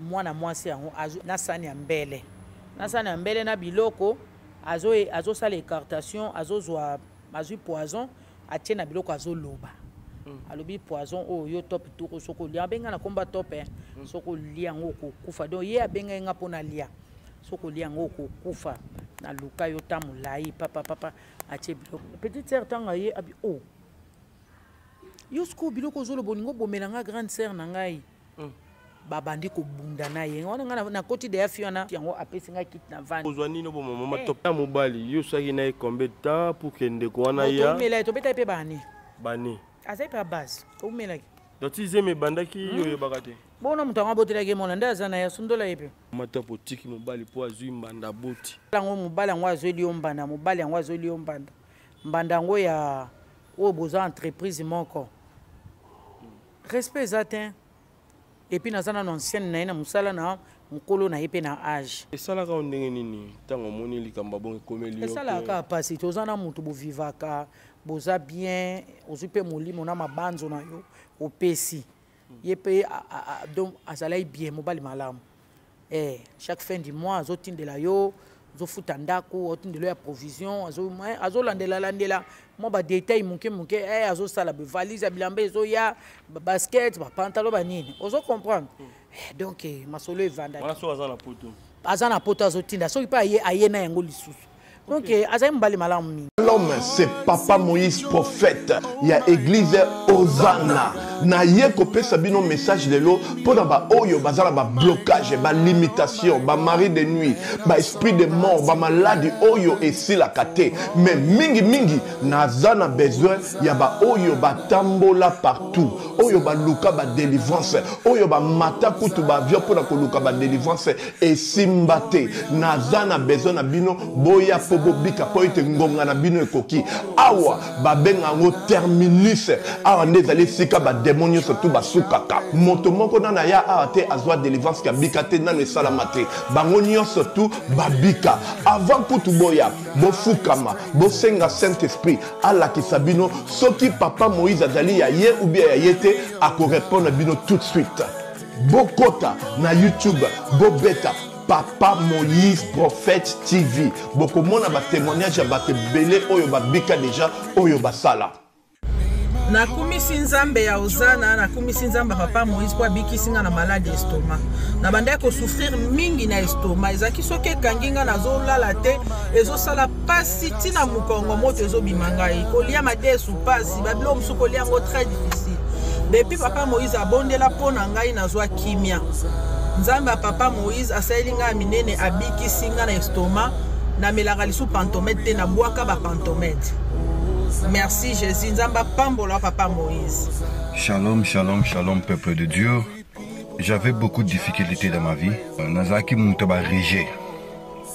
mwana mwasi yango na sani ya mbele. Na sani ya mbele na biloko azo sala écartation, azozwa azui poison, atie na biloko azoloba. Alobi poison yo top tout soko lia benga na komba top soko lia ngoko kufa. Donc ye abenga nga pona lia. Soko lia ngoko kufa na luka yo tamulai papa atie biloko. Petite sœur tanga ye abi Yosko biloko zolo boningo bomelanga grande sœur na ngai. Babandi ko bunda na ye. Wana na koti de afiona yango apesi nga kit na van. Ozwani no bo mama top na mobali yo saki na combien de temps pour kende ko wana ya. Omela to beta pe bani. Bani. Azai pa base. Omela ki. Donc tu me bandaki yo bakate. Bona mutu ngabotela ke mona ndaza na ya sundola yepe. Mama top otiki mobali po azui mbanda boti. Lango mobali yango azoli ombanda, mobali yango azoli ombanda. Mbanda ngo ya boza entreprise moko. Respect zatin. Et puis nazana ancienne na ina musala na mukolo na yepe na âge. Et ça la ka ndenge nini tango moni likamba bon komeli. Et ça la ka pasi tozana mutu bo vivaka, boza bien, ozupe molimo na mabanzo na yo, opesi. Yepe donc azalai bien mobali malamu. Chaque fin du mois azotindela yo, azofuta ndako, otindela ya provision, azolandela moi ba détail muke azosala be valise bilamba ezo ya basket, ba pantalon ba nini. Ozo comprendre. Donc masolo evanda. Wala so azana poto. Azana poto azotinda. So pa ayena yango lisusu. Donc azai mbali malamu mingi. L'homme c'est Papa Moïse prophète. Il y a église Hosanna. Na ye kopé sabino message de l'eau pour ba oyo bazala ba blocage, ba limitation, ba mari de nuit, ba esprit de mort, ba maladie oyo et si la kate. Mais mingi nazana besoin ya ba oyo ba tambola partout. Oyo ba luka ba délivrance, oyo ba mata kutu ba vio pour na luka ba délivrance et simbate. Nazana besoin na bino boya pobo bika po ite ngonga na bino ekoki. Awa ba benga ngo terminus. Awa ndezali sika ba démonio surtout basukaka moto moko na ya ate azwa délivrance ka bikate na ne salamate bango nyonso surtout babika avant kutu boya bofukama bosenga Saint-Esprit ala kisabino soki Papa Moïse azali ya ye ou bien ya yete ako répondre bino tout de suite bokota na YouTube bobeta Papa Moïse Prophète TV bokomona ba témoignage ya bato belé oyo babika déjà oyo basala. Na kumisi nzambe ya Hosanna, na kumisi nzambe Papa Moïse kwa bikisinga na malade estomac. Na banda ko souffrir mingi na estomac. Ezaki soke kanginga na zolala te, ezo sala pasi tina mukongo moto ezo bimanga e. Kolia madesu pasi, babilo musu kolia ngo très difficile. Depuis Papa Moïse abondela pona ngai na zwa kimia. Nzambe ya Papa Moïse asayelinga minene abikisinga na estomac, na melaka lisu pantomètre te na bwaka ba pantomètre. Merci Jésus, Nzamba Pambola Papa Moïse. Shalom, shalom, shalom, peuple de Dieu. J'avais beaucoup de difficultés dans ma vie. Nazaki Moutaba Rigé.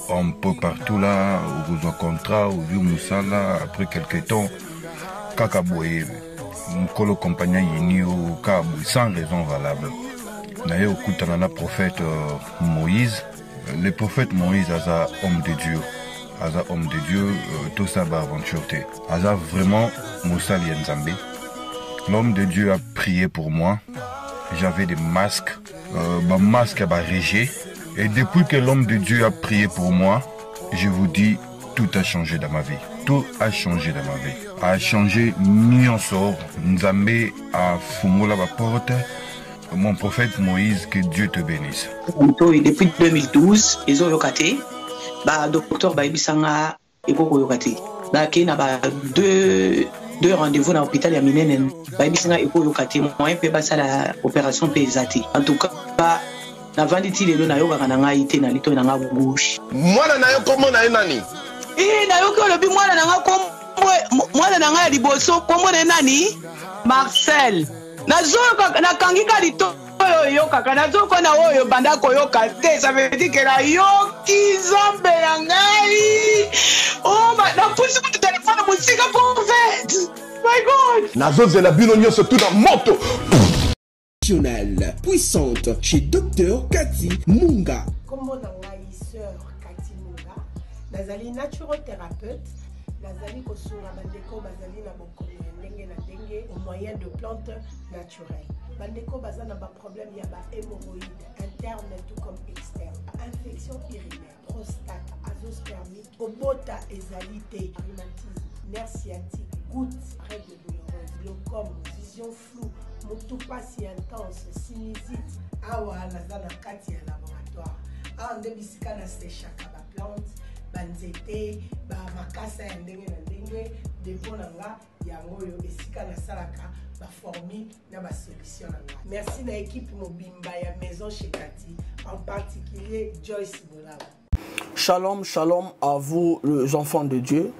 Un peu partout là, au besoin contrat, au vieux Moussala, après quelques temps, Kakaboye, Mkolo compagnon Yini au Kabou, sans raison valable. D'ailleurs, au Koutanana prophète Moïse, le prophète Moïse a homme de Dieu. Aza homme de Dieu, tout ça va aventure. Aza vraiment Moussa Lienzambe. L'homme de Dieu a prié pour moi. J'avais des masques. Ma masque a régé. Et depuis que l'homme de Dieu a prié pour moi, je vous dis, tout a changé dans ma vie. Tout a changé dans ma vie. A changé Nyonsor. Nzambe a fumé la porte. Mon prophète Moïse, que Dieu te bénisse. Depuis 2012, ils ont locaté. Docteur Baibisanga Ekoko Yokati. Qui n'a pas deux rendez-vous dans l'hôpital à Minenen. Baibisanga Ekoko Yokati. Moi, je peux la opération pesati. En tout cas, la venditi de l'eau yoga n'a été dans l'ito n'a bouche. Moi, na yo comment na nani? Na yo ko le bi moi na comme moi na liboso comme nani? Marcel. Na zo na kangika lito. Yoka na zoko na oyo banda koyoka te, ça veut dire que la yoki zombe ya ngai. Oh na pusi ku téléphone musika prophète. My God. Na zoze la bino nyonso tout dans moto. Puissante chez Docteur Cathy Munga. Comment na ngai sœur Cathy Munga, nazali naturothérapeute, nazali kosunga bandeko bazali na bokono ndenge na ndenge au moyen de plantes naturelles. bandeko baza na problème ya hémorroïde interne tout comme externe, infection urinaire, prostate, azoospermique, obota ezalité, rhumatisme, nerf sciatique, goutte, règles douloureuses, glaucome, vision floue, motopathie intense, sinusite. Awa naza na kati ya laboratoire. Awa nde bisika na séchaka ba plante, banzete, ba makasa ya ndenge na ndenge, depo na nga yango yo esika na salaka ba formule na ba solution na nga. Merci na équipe mobimba ya Maison chez Cathy, en particulier Joyce Bolaba. Shalom, shalom à vous les enfants de Dieu.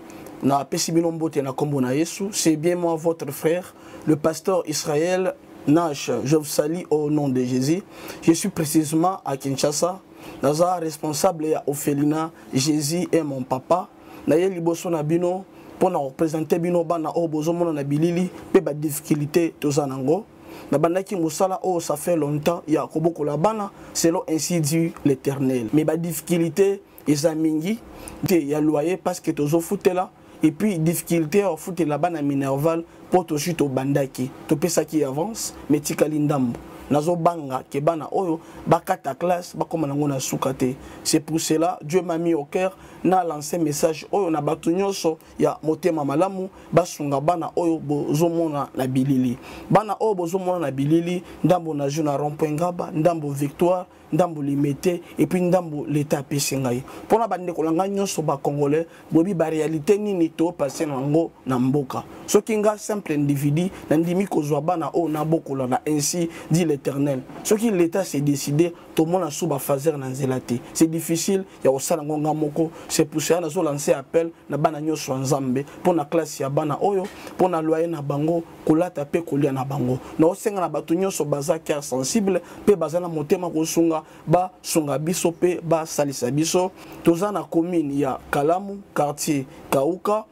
Na pesibino mbote na kombo na Yesu, c'est bien moi votre frère, le pasteur Israël Nash. Je vous salue au nom de Jésus. Je suis précisément à Kinshasa. Naza responsable ya Ophelina, Jésus est mon papa. Na ye liboso na bino pour représenter bino bana o bozomona na bilili pe ba difficulté tozanango. Na bandaki musala oh ça fait longtemps ya koboko la bana selon ainsi dit l'Éternel. Mais ba difficulté ezamingi te ya loyer parce que tozo futela et puis difficulté au foot là-bas na minerval pour to chute au bandaki to pesa qui avance mais tikali ndambo nazo banga ke bana oyo bakata classe bakoma nango na sukate. C'est pour cela Dieu m'a mis au cœur na lancé message oyo na batu nyonso ya motema malamu basunga bana oyo bozomona na bilili bana oyo bozomona na bilili ndambo na juna rond-point Ngaba ndambo Victoire ndambo limité et puis ndambo l'état pesingai pona bande kolanga nyonso ba congolais bobi ba réalité nini to passer nango na mboka soki nga simple individu na ndimi kozwa bana o na bokola na ainsi dit l'Éternel soki l'état s'est décidé to mona suba fazer na nzelate c'est difficile ya osala ngonga moko. C'est pour ça que nous lancé appel na bana nyonso nzambe pour na classe ya bana oyo pour na loyer na bango kolata pe kolia na bango na osenga na batu nyonso baza cœur sensible pe baza na motema kosunga ba sunga biso pe ba salisa biso toza na commune ya Kalamu quartier Kauka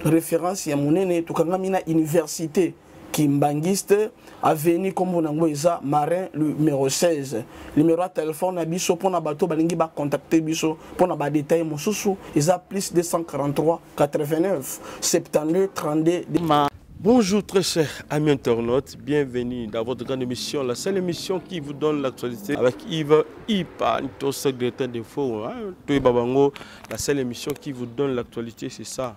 référence ya monene tukangami na université Kimbangiste avenue comme nango eza Marin numéro 16 numéro de téléphone na biso pona bato balingi ba contacter biso pona ba détail mosusu eza plus 243 89 72 32. Bonjour très chers amis internautes, bienvenue dans votre grande émission, la seule émission qui vous donne l'actualité avec Yves Ipa, notre secrétaire de faux, la seule émission qui vous donne l'actualité, c'est ça.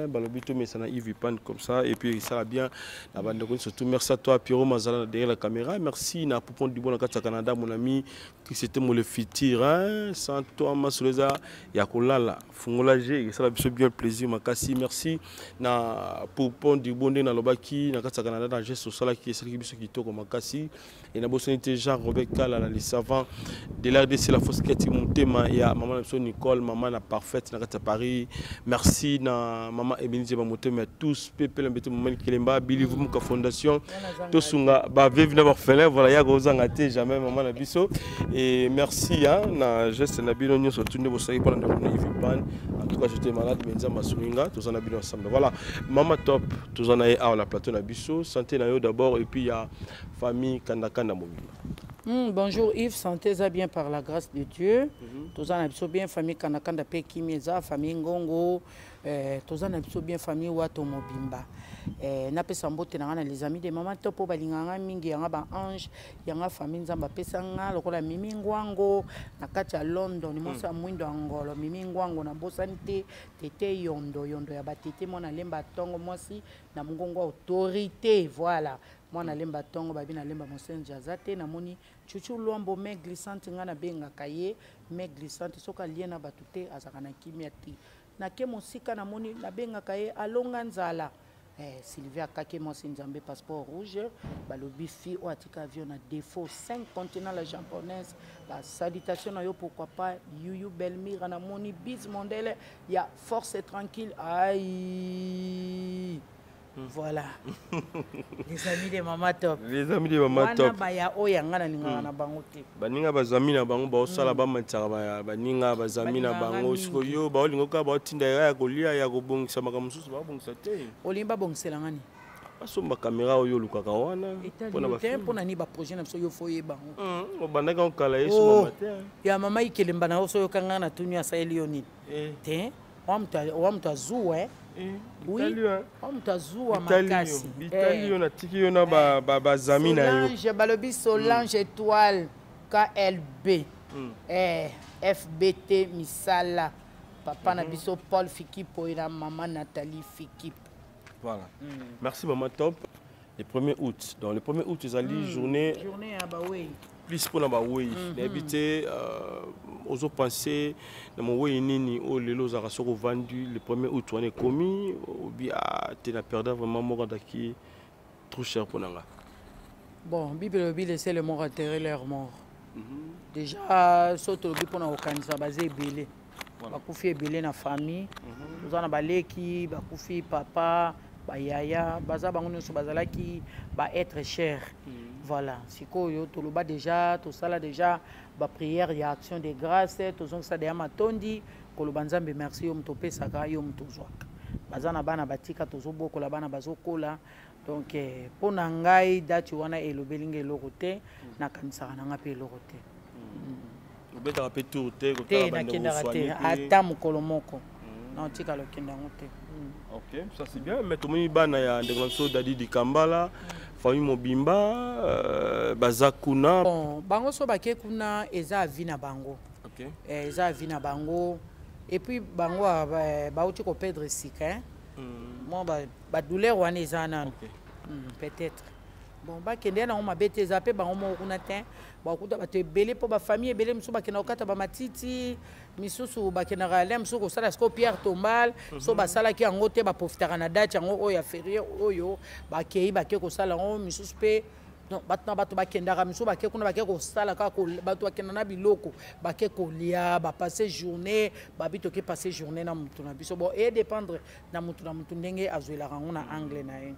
Balobito mais ça na Yves Ipan comme ça et puis ça va bien la bande surtout merci à toi Pierrot Mazala derrière la caméra, merci na Poupon du bon au Canada mon ami qui c'était mon le futur sans toi Masoleza Yakolala Fungolaje et ça a bien plaisir makasi merci na Poupon du bon na lobaki na Canada dans geste social qui est celui qui toko makasi et na bosonité Jean Robert Kala les savants de l'RDC la force qui montema ya maman Nicole maman la parfaite na Paris merci na maman Ebenise Bamotema tous pepe l'embêté moment Kelemba Believe Muka Fondation tous sunga ba vivre na orphelin voilà ya gozanga te jamais maman na biso et merci na geste na bino nyonso tourner bo sai pour na Ivipan en tout cas j'étais malade mais nzamba suninga tous en bino ensemble voilà maman top tous en a la plateau na biso santé na yo d'abord et puis ya famille Kandakanda mobile. Bonjour Yves, santé ça bien par la grâce de Dieu. Tous en a bien famille Kandakanda pe Kimeza, famille Ngongo, tous en a bien famille Wato Mobimba. Na pesa mbote na les amis de maman topo balinganga mingi yanga ba ange yanga famille nzamba pesa nga lokola mimi ngwango na kati ya London ni mosa mwindo angolo mimi ngwango na bosanite tete yondo ya batete mona lemba tongo mosi na mungongo autorité voilà mwana lemba tongo babi na lemba monsenja azate na moni chuchu lwambo me glissante nga na benga kaye me glissante soka liena batute azaka na kimia ti na ke mosika na moni na benga kaye alonga nzala Sylvia Kake Monsinzambe passeport rouge balobi fi o atika avion na défaut 5 continents la japonaise la salutation na yo pourquoi pas Yuyu Belmira na moni bis mondele ya force et tranquille aïe. Voilà. Les amis de Mama Top. Les amis de Mama Top. Baya oyanga na ninga na bango te. Baninga bazami na bango ba osala ba matara baninga bazami na bango sikoyo ba olingo ka ba tinda ya kolia ya kobongisa makamususu ba bongisa te. Olimba bongisela ngani? Asomba caméra oyo lukaka wana pona ba tempo na ni ba projet na so yo foye bango. Obandaka okala yesu mama te. Ya mama ikelemba na so yo kanga na tunu ya Sahel yoni. Te wa mtu azua oui wa mtu azua makasi Italie on a tiki on a bazami na yo Solange balobi Solange étoile KLB FBT misala papa na biso Paul Fikipo et la maman Nathalie Fikipo. Voilà. Merci maman top. Le 1er août. Donc le 1er août, ils allaient journée à Baoui. Plus pour la Baoui. D'habitude, aux autres pensées, dans mon way nini, oh les lots à vendu le 1er août, on est commis, ou bien tu n'as perdu vraiment mort d'acquis trop cher pour nous. Bon, Bible laisser le mort enterrer leur mort. Déjà, surtout le pour nous organiser basé belé. Bakufi ebele na famille. Nous en baleki, bakufi papa. Yaya, baza bango nyonso bazalaki ba être cher. Voilà, sikoyo toloba déjà, tout ça là déjà ba prière ya action de grâce, tout ça déjà matondi, koloba nzambe merci yo mtope saka yo mtozwaka. Baza na bana batika tozobo kola bana bazokola. Donc pona ngai date wana elobelinga elorote na kanisa na ngape elorote. Obeta rapé tour te ko ta banda soigner. Ata mokolo moko. Non tika lokenda ngote. Ok, ça c'est bien. Mais tout le monde a des Dadi di Kambala, famille Mobimba, Bazakuna. Bon, bango so baké kuna eza vina bango. Ok. Eza vina bango. Et puis bango ba uti ko perdre sika. Moi ba douleur wana eza nan. Peut-être. Bon ba kende na ma bete zape bango mo kuna te. Ba kuta ba te belé pour ba famille belé musu ba kena okata ba matiti. Misusu bakena galem soko sala sko Pierre Tombal so basala ki yango te ba profitera na date yango oya férié oyo bakei bake ko sala ngo misusu pe non batna bato bakenda ga misusu bake kuna bake ko sala ka ko bato bakena na biloko bake ko lia ba passer journée ba bito ke passer journée na mutu na biso bon et dépendre na mutu ndenge azuela rango na anglais na ye.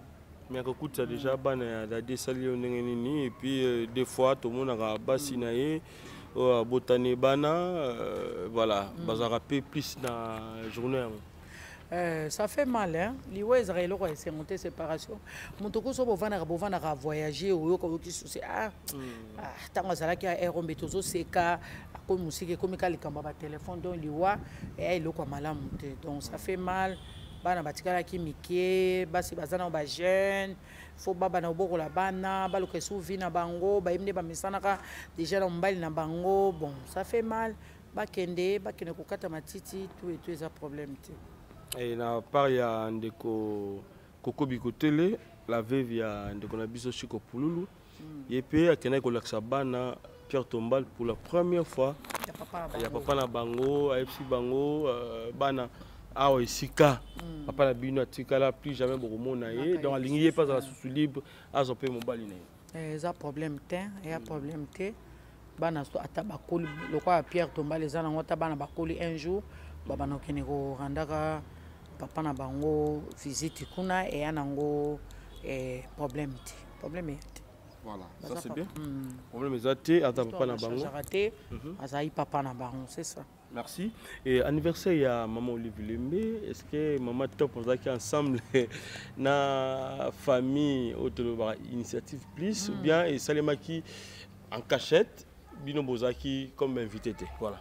Mais écoute ça déjà bana da desali ndenge nini et puis des fois tout le monde a basi na ye botane bana voilà bazarape plus na journée ça fait mal hein liwa israël ko essayer monter séparation mutoko so bovana voyager oyo ko ki souci tango zalaki a erombe tozo seka ko musike ko mikali kamba ba téléphone donc liwa eloko malamu te donc ça fait mal bana batikala ki mikie basi bazana ba jeune faut baba na oboko la bana baloka souvi na bango ba imne ba misanaka déjà na mbali na bango bon ça fait mal bakende kokata matiti tout ça problème te et na part ya ndeko Koko Bikotele la veuve ya ndeko na biso Chiko Pululu et puis akena ko laksa bana Pierre Tombal pour la première fois ya papa na bango AFC bango bana awa isika papa na bino atika la plus jamais beaucoup na ye donc alingi pas à la sous libre azope mobali na ça problème te ya problème te bana so atabakoli lokwa Pierre Tombal ezana ngota bana bakoli un jour baba no keneko randaka papa na bango visite kuna et anango problème te problème te voilà ça c'est bien problème ezate ata papa na bango raté azai papa na bango c'est ça. Merci. Et anniversaire, il y a maman Olivier Lembe. Est-ce que maman top on qui ensemble na famille autour initiative plus ou bien et Salema qui en cachette Bino Bozaki comme invité voilà.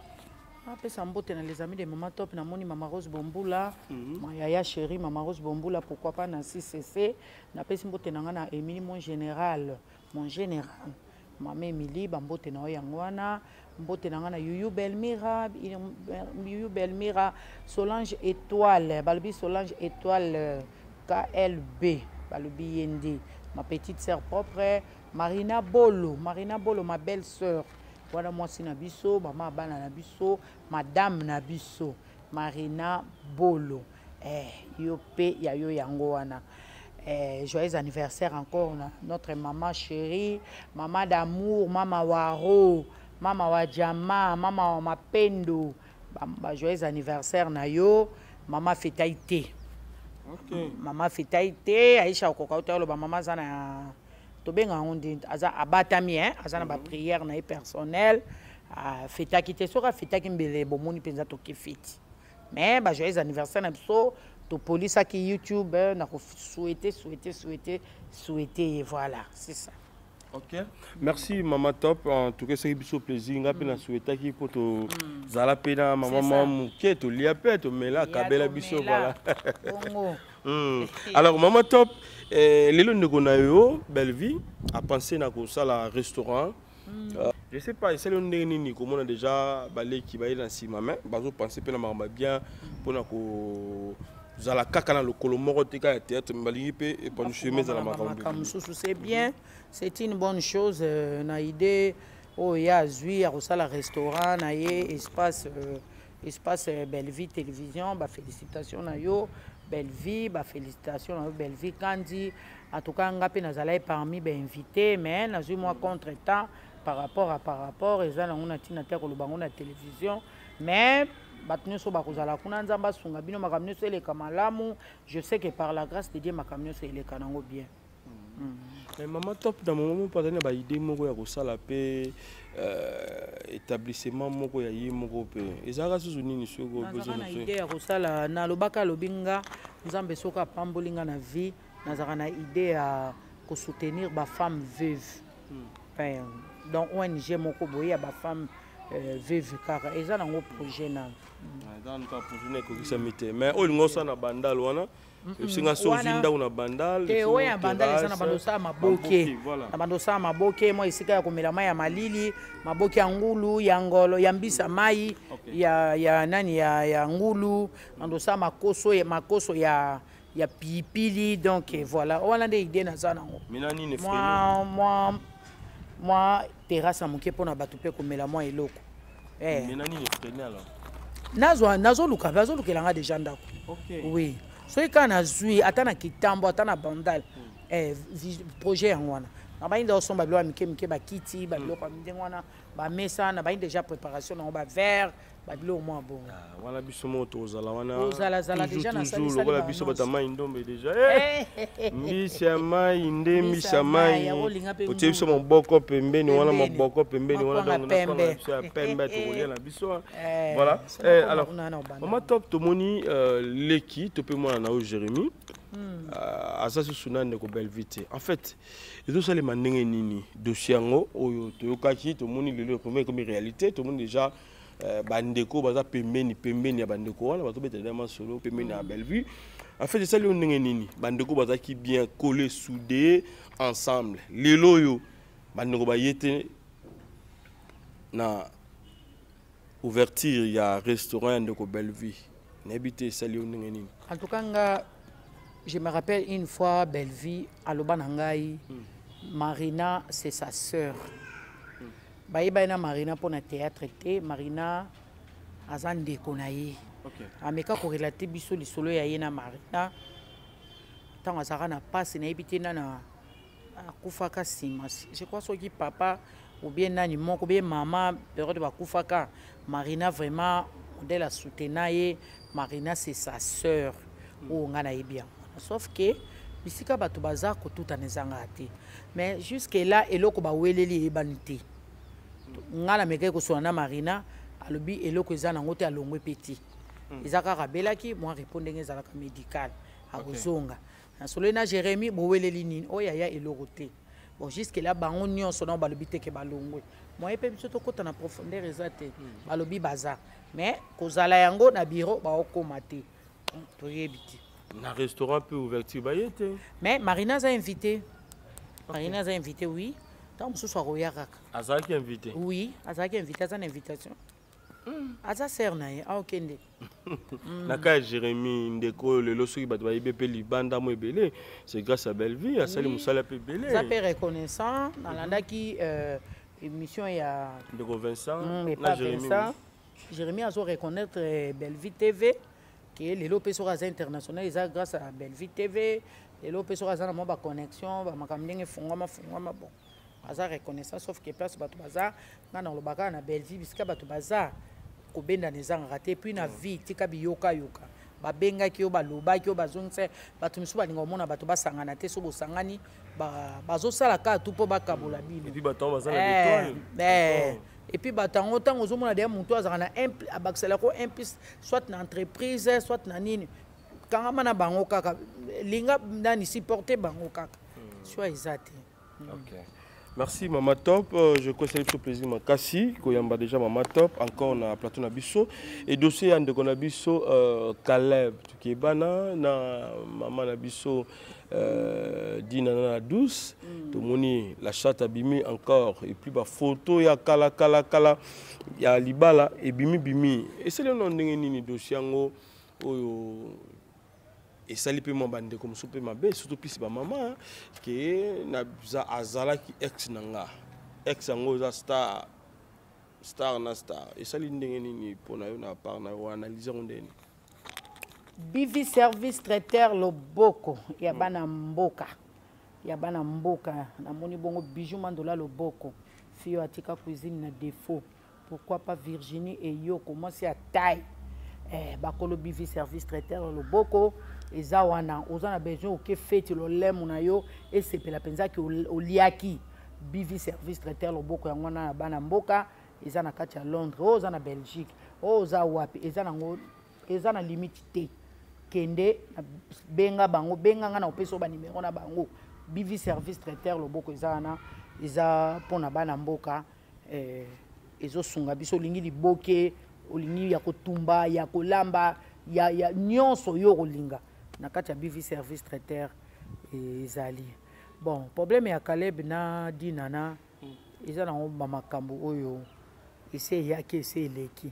Après ça mbote na les amis de maman top na moni maman Rose Bombula, ma yaya chérie maman Rose Bombula pourquoi pas na CCC na pesi mbote na ngana Émilie mon général maman Émilie bambote na yangwana mbote na ngana Yuyu Belmira Solange étoile balbi Solange étoile KLB balbi Yendi ma petite sœur propre Marina Bolo ma belle sœur voilà moi si nabiso maman bana nabiso madame nabiso Marina Bolo yope ya yo yango wana joyeux anniversaire encore notre maman chérie maman d'amour maman Waro mama wa Jama, mama wa Mapendo, joyeux anniversaire na yo, mama fetaite. Okay. Mama fetaite, Aisha okokauta lo ba mama zana to benga ngondi aza abatami azana ba prière na personnel, feta ki te soka feta ki mbele bomoni penza to kifiti. Mais ba joyeux anniversaire na biso to police ki YouTube na ko souhaiter voilà, c'est ça. Ok. Merci Maman Top. En tout cas, c'est un plaisir. On a pu souhaiter qu'il faut que Zala Pena, Maman Mouké, tu l'y as fait, mais là, Kabela Bisso, voilà. Alors, Maman Top, les gens de Belle Vie, a pensé à un restaurant. Je ne sais pas, c'est le nez comme on a déjà balé qui va y dans si maman, bazo penser que na bien pour na ko zala kaka le kolomoro tika théâtre mbali pe et pour nous chemin dans la makambo. C'est bien, c'est une bonne chose na idée oh ya zui à la restaurant na espace Belle Vie télévision, bah félicitations na yo Belle Vie, bah félicitations na yo Belle Vie Kandi. En tout cas ngapé na zala parmi ben invité mais na zui moi contre-temps par rapport et ça on a tina terre le bango na télévision mais batnu so bakozala kuna nzamba sunga bino makamno so le kamalamu je sais que par la grâce de Dieu makamno so le kanango bien. Mais Maman Top dans mon moment pas ba idée moko ya kosala pe établissement moko ya yi moko pe ezaka susu nini soko besoin na idée ya kosala na lobaka lobinga nzambe soka pambolinga na vie nazaka na idée ya ko soutenir ba femme veuve. Donc ONG moko boye ba femme veuve car eza na ngo projet na dans le projet ko kisamite mais o lingosa na bandal wana singa sozinda una bandal te oya bandal eza na bandosa maboke na bandosa maboke mo isika ya komela mai ya malili maboke ya ngulu ya ngolo ya mbisa mai ya nani ya ngulu bandosa makoso ya pilipili donc voilà on a des idées na za nango moi terrasse amuke pona batupe komela moi eloko nazo luka langa déjà ndako oui so ikana zui atana kitambo atana bandal projet yango na bainda osomba bilo mike bakiti ba biloko ndengwana ba mesa na bainda déjà préparation na ba verre ba bilo mo bon wana biso moto ozala wana ozala déjà na salle lokola biso batama indombe déjà mbisa mai inde mbisa mai otie biso moboko pembeni wana moboko pembeni wana donc na pembe to na biso voilà alors Maman Top tomoni leki to pe mwana na Jérémy asa sunane ko Belle Vie en fait ezo sale mandenge nini dossier ngo oyo toyokaki tomoni lelo premier comme réalité tomoni déjà bandeko baza pembeni ya bandeko wana bato betellement solo pembeni ya Belle Vie en fait c'est ça le ndenge nini bandeko baza ki bien collé soudé ensemble lelo yo bandeko ba yete na ouverture ya restaurant de Belle Vie n'habité ça le ndenge nini en tout cas je me rappelle une fois Belle Vie à Lobanangai Marina c'est sa sœur. Baïbaïna Marina pour le théâtre était Marina Azande Konaye. Ameka correlaté biso li solo ya yena Marina. Tant azara na passe na ebité na kufaka sima. Je crois que papa ou bien nani moko bien maman période ba kufaka Marina vraiment de la soutenaye Marina c'est sa sœur ou ngana bien. Sauf que bisika batu baza ko tout anezanga ate. Mais jusque là eloko ba weleli ebanité. Ngala meke ko sona Marina alobi eloko eza nango te alongwe petit. Ezaka rabelaki moi répondre ngezala ka médical akozonga. Na solo na Jérémy bo weleli nini oya ya eloko te. Bon jusque là bango nyonso na balobi te ke balongwe. Moi pe biso to kota na profondeur ezate balobi baza. Mais kozala yango na bureau ba okoma te. To yebiti. Na restaurant peu ouverture ba yete. Mais Marina a invité. Marina a invité oui. Tant que soit royaka. Azaki invité. Oui, Azaki invité à une invitation. Aza sernaye a okende. Naka Jérémy ndeko le losoki bato ba ibé pe libanda mo ebele, c'est grâce à Belle Vie, à Sali Moussala pe belé. Ça peut reconnaissant dans l'andaki émission il y a ndeko Vincent, na Jérémy. Jérémy a reconnaître Belle Vie TV qui est les lopes sur Aza international, ils grâce à Belle Vie TV, les lopes sur Aza na mo ba connexion, ba makamdenge fungama bon. Aza reconnaissant sauf que place bato baza na na lobaka na Belle Vie bisika bato baza ko benda nezanga raté puis na vie tika biyoka yoka ba benga ki yo ba loba ki yo bazongse bato misu balinga mona bato basangana te so bosangani bazo sala ka tout po bakabola bino et puis bato baza na étoile et puis batango tango zo mona de muntu azaka na abaxela ko impiste soit na entreprise soit na nini kanga na bango kaka linga ndani supporter bango kaka soit exact. OK. Merci Mama Top. Je conseille tout plaisir Makassi, Koyamba déjà Mama Top, encore na plateau na biso et dossier ande kona biso Caleb Tukebana na Mama na biso Dina na douce. Tout moni la chatte abimi encore et puis ba photo ya kala ya libala et bimi et c'est le nom ndenge nini dossier ngo oyo et ça li pe mo bande comme soupe mabe surtout pisi ba maman que na za azala ki ex nanga ex ngo za star na star et ça li ndenge nini pona yo na part na analyser ndeni Bivi service traiteur Loboko ya bana mboka na moni bongo bijou mandola Loboko fio atika cuisine na défaut pourquoi pas Virginie et yo commencer à taille bakolo Bivi service traiteur Loboko eza wana ozana besoin ke fete lo lemu na yo et c'est la penza ki oliaki Bivi service traiteur Loboko yango na bana mboka eza na kati ya Londres ozana Belgique oza wapi eza na limite te kende benga bango benga nga na opeso ba numéro na bango Bivi service traiteur Loboko eza pona bana mboka ezo sunga biso lingi liboke olingi ya kotumba ya kolamba ya nyonso yo kolinga na kati ya Bivi service traiteur ezali bon problème ya Caleb na Dinana eza na ngomba makambo oyo ese yaki ese eleki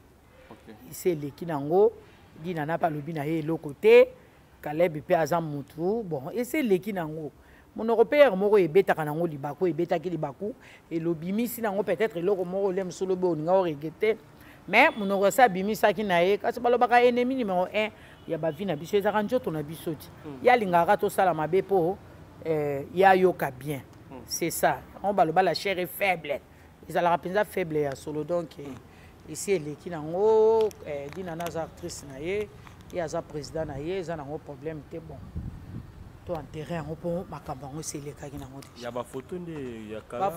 ese eleki nango Dinana pa lobi na ye eloko te Caleb pe aza mutu bon ese eleki nango mon européen moko ebetaka nango libaku ebetaki libaku elobimisi nango peut-être eloko moko lem solo be oninga o regete mais mon eurosa bimisaki na ye kasi balobaka ennemi numéro 1 ya bavi na biso ezaka nzoto na biso ti ya lingaka tosala mabe po ya yoka bien c'est ça on baloba la chair est faible ezalaka mpenza faible ya solo donc ici eleki nango Dinana aza actrice na ye ye aza président na ye eza nango problème te bon to enterré yango mpo makambo yango eselekaki nango te ya bafoto nde ya kala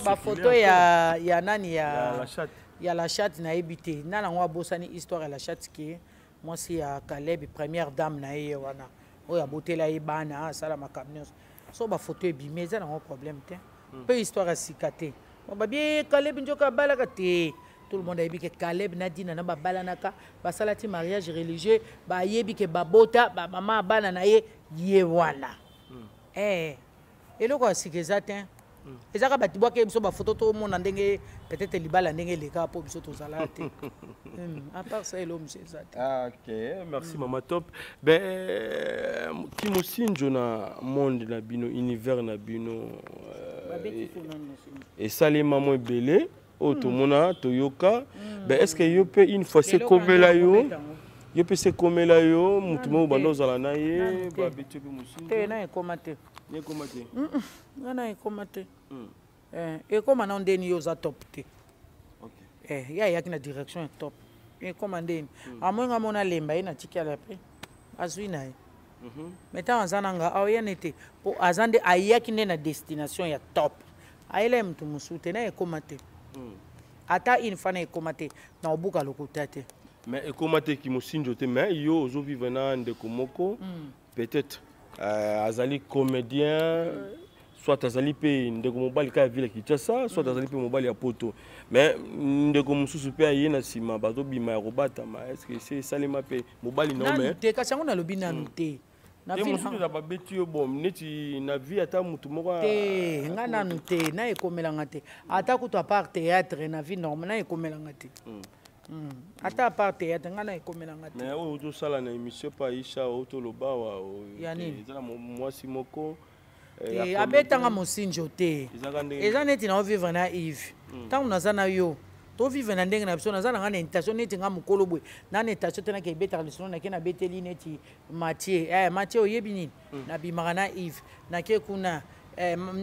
bafoto ya nani ya la chatte nayebi te na nango abosani histoire ya la chatte ke mwasi ya Caleb première dame na ye wana oyo abotela ye bana asala makambo nyonso so bafoto ebimi eza nango problème te mpe histoire ya sika te babie Caleb nzoka abalaka te tout le monde a dit que Caleb na Dinana babalanaka basala ti mariage religieux ba yebi ke babota ba mama bana na ye wana eloko asikeza te ezaka batibwa ke biso ba photo to mona ndenge peut-être libala ndenge leka po biso tozala te à part ça elo monsieur zate OK merci Mama Top ben ki mosinjo na monde na bino univers na bino et salema mo belé Otomona Toyoka ben est-ce que yo peut une fois c'est comme là yo peut c'est comme là yo mutumo bando zala na ye ba bitu bi musinjo te na ekomate na ekomate ekoma na ndeni yo za top te OK ya yaki na direction ya top ekoma ndeni amwenga mona lemba ina tikala pe azwi na ye meta azananga awiyane te po azande ayaki na destination ya top ayele mtu musute na ekomate ata une fois na ekomate na obuka lokuta te mais ekomate ki mosinjo te mais yo ozo vivre na ndeko moko peut-être azali comédien soit azali pe ndeko mobali ka ville Kinshasa soit azali pe mobali ya poto mais ndeko mususu pe aye na sima bazo bima ya robata ma est-ce que c'est salema pe mobali non mais te kasi ngo na lobi nanu te na vie na ba beti yo bom neti na vie ata mutu moko te nga nanu te na ekomelanga te ata kutu apart théâtre na vie normal na ekomelanga te ata apart théâtre nga na ekomelanga te mais o to sala na émission pa isha o to lobawa o ezala mwasi moko abetanga mosinjo te eza neti na ovivre na Yves ntango naza na yo tovivre na ndenge na biso naza nanga na invitation neti nga mokolo boye na invitation te nake ebetaka lisolo nake nabeteli neti Mathieu oyebi nini nabimaka na Yves nake kuna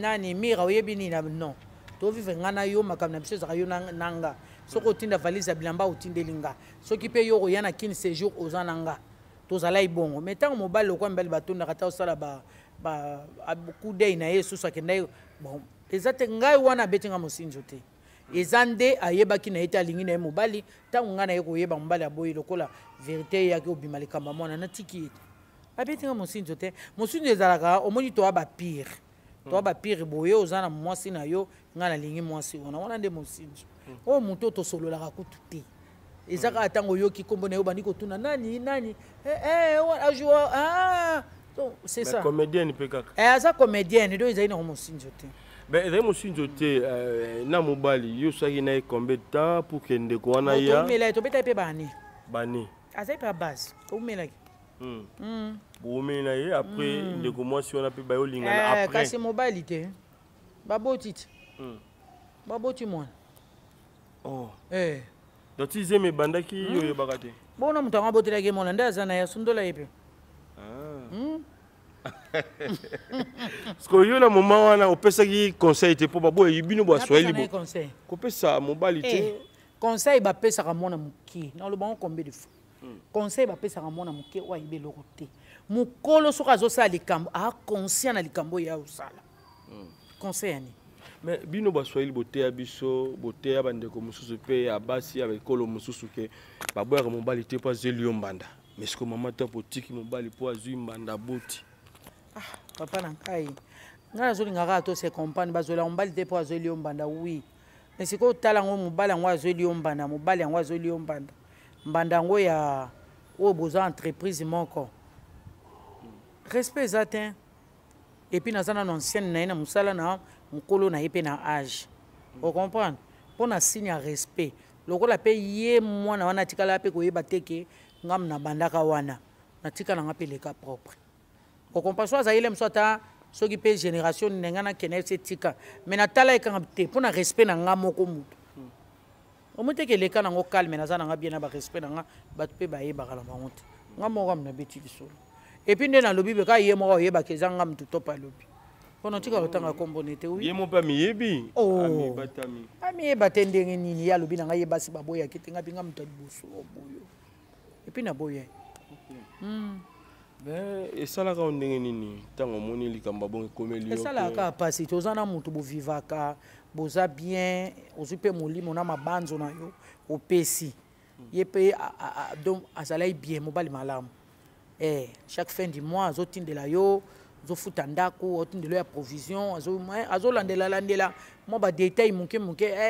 nani Mira oyebi nini non tovivre nga na yo makambo na biso ezaka yo nanga soki otinda valise ya bilamba otindeli nga soki mpe yo koya na kini séjour oza na nga tozala ibongo mais ntango mobali lokwa mibali batondaka ta osala coup d'œil na ye susu akenda ye bon eza te ngai wana abetinga mosinjo te eza nde ayebaki na ye te alingi na ye mobali ntango ngai na ye koyeba mobali aboyi lokola vérité eyaki obima likambo mwana natiki ye te abetinga mosinjo te mosinjo ezalaka omoni toya bapire to ba pire boye ozana mwasi na yo ngana lingi mwasi wana nde mosinzo o muto to solo la rakutu te ezaka atango yo ki kombo na yo bandi ko tuna nani ajua c'est ça comédienne pe kaka aza comédienne do ezali na mosinzo te ben ezali mosinzo te na mobali yo saki na combien de temps pour que ndeko wana ya mela to beta pe bani azali pa base to mela bomeli na ye après ndeko mwasi wana pe bayo lingana après kasi mobali te baboti mwana donc tu disais mais bandaki yo bakate bona mutu anga botelaki mwana nde aza na ya sundola ye pe parce que yo na moment wana opesaki conseil te po baboye bino baswahili kopesa mobali te conseil bapesaka mwana moke na olobango combien de fois conseil bapesaka mwana moke oyo ayibi eloko te mokolo soki azosala likambo aconscient na likambo oyo azosala conseil yani mais bino baswahili boteya biso boteya bandeko mosusu mpe ya basi ya ekolo mosusu ke baboyaka mobali te mpo azweli yo mbanda mais siko mama te potiki mobali mpo azwi mbanda boti papa na ngai ngai nazolingaka to se compagne bazwela mobali te mpo azweli yo mbanda wi mais sikoyo otala yango mobali yango azweli yo mbanda mobali yango azweli yo mbanda yango ya oyo boza entreprise moko respect eza te epuis naza nano ancienne na ye na mosala na mokolo na ye mpe na age ocomprendre mpo na signe ya respect lokola mpe ye mwana wana atikala mpe koyeba te ke ngam na bandaka wana natika nanga mpe leka propre ocomprendre so azali le mosu ata soki mpe génération ndenge nakende ye se tika mais natala ekanga te mpo na respect na nga moko mutu omo te ke leka nango calme naza nanga bien na barespect na nga bato mpe bayebaka na bango te nga moko amina beti lisolo epuis nde nalobi beka ye moko oyebaka eza nga mutu topa alobi mpona tika kotanga kombone te ye mo mpe amiyebi amiyeba te ndenge nini ye alobi na ngai yebasi baboyaki te nga mpe nga mutu aliboso oboyo epuis naboya esalaka ndenge nini ntango omoni likambo bongo ekomeli yo esalaka pasi toza na mutu bovivaka boza bien ozwi mpe molimo na mabanzo na yo opesi ye mpe donc azalaki bien mobali malamu chaque fin du mois azotindela yo azofuta ndako otindela ya provision azolandela mwa badetail moke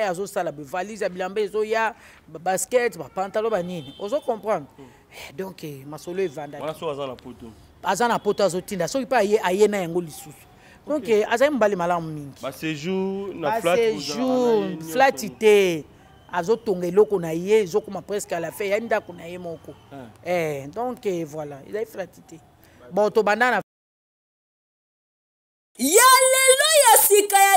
azosala bevalise ya bilamba ezoya babasket bapantalo banini ozocomprendre donc masolo evandaki aza na poto azotinda soki mpe aye na yango lisusu donc azali mobali malamu mingi baséjour flati te azotonga eloko na ye ezokoma presque à la fin ya ndako na ye moko donc voilà ezali flati te bon tobanda na ya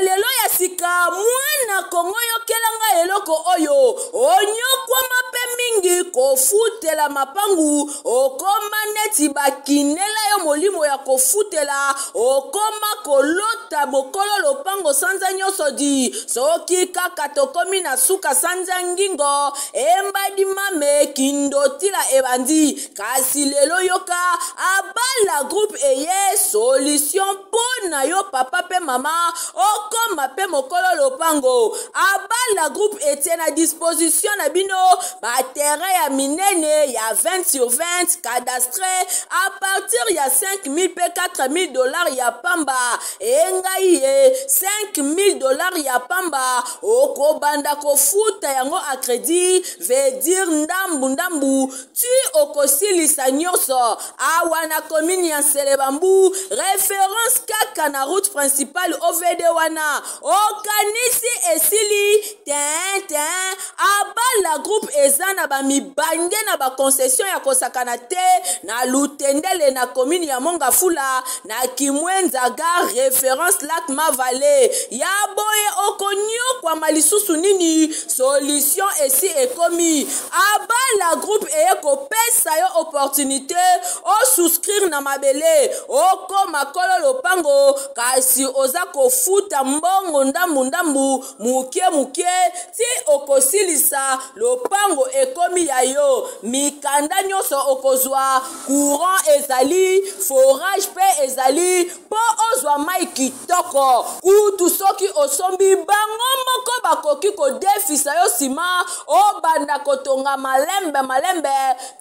lelo ya sika mwana kongo yokelanga eloko oyo onyokwama mpe mingi kofutela mapangu okoma neti bakinela yo molimo ya kofutela okoma kolota bokolo lopango sanza nyonso di soki kaka tokomi na suka sanza ngingo embadi mame kindotila ebandi kasi lelo yoka abala groupe eye solution mpona yo papa pe mama okoma pe mokolo lopango abala groupe etie na disposition na bino baterrain ya minene ya 20/20 cadastre a partir ya 5000 pe 4000 dollars ya pamba engai ye 5000 dollars ya pamba okobanda kofuta yango a crédit veut dire ndambu tu okosilisa nyonso awa na commune ya Selebambu référence kaka na route principale OVD wana okanisi esili ten abala groupe eza na bamibande na baconcession ya kosakana te na lutendele na commune ya Mongafula na Kimwenza gare référence lac Mavale ya boye okonyokwa malisusu nini solution esi ekomi abala groupe ekopesa yo opportunité o souscrire na mabele okoma kolo lopango kasi oza kofuta mbongo ndambu muke ti okosilisa lopango ekomi ekomi ya yo mikanda nyonso okozwa courant ezali forage pe ezali po ozwa mai kitoko kutu soki osombi bango moko bakoki kodefisa yo nsima obanda kotonga malembe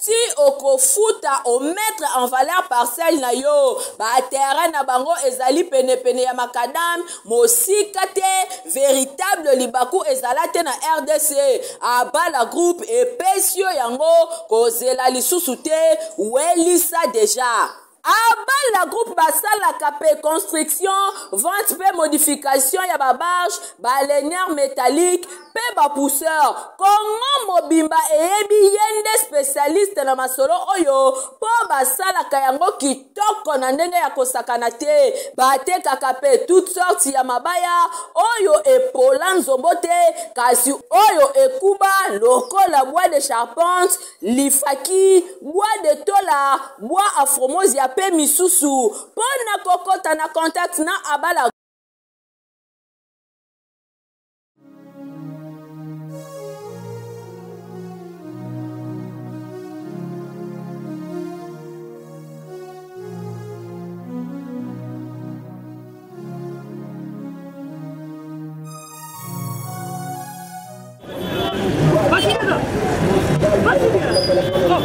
ti okofuta omettre en valeur parcelle na yo baterrain na bango ezali penepene ya makadam mosika te véritable libaku ezala te na RDC abala groupe epesi yo yango kozela lisusu te welisa deja abala groupe basalaka pe construction vente pe modification ya babarge balenière métallique pe bapousseur kongo mobimba eyebi yende spécialiste na masolo oyo po basalaka yango kitoko na ndenge ya kosakana te batekaka pe toute sorte ya mabaya oyo epola nzombo te kasi oyo ekuba lokola bois de charpente lifaki bois de tola bois afromose ya pe misusu pona kokota na contact na abala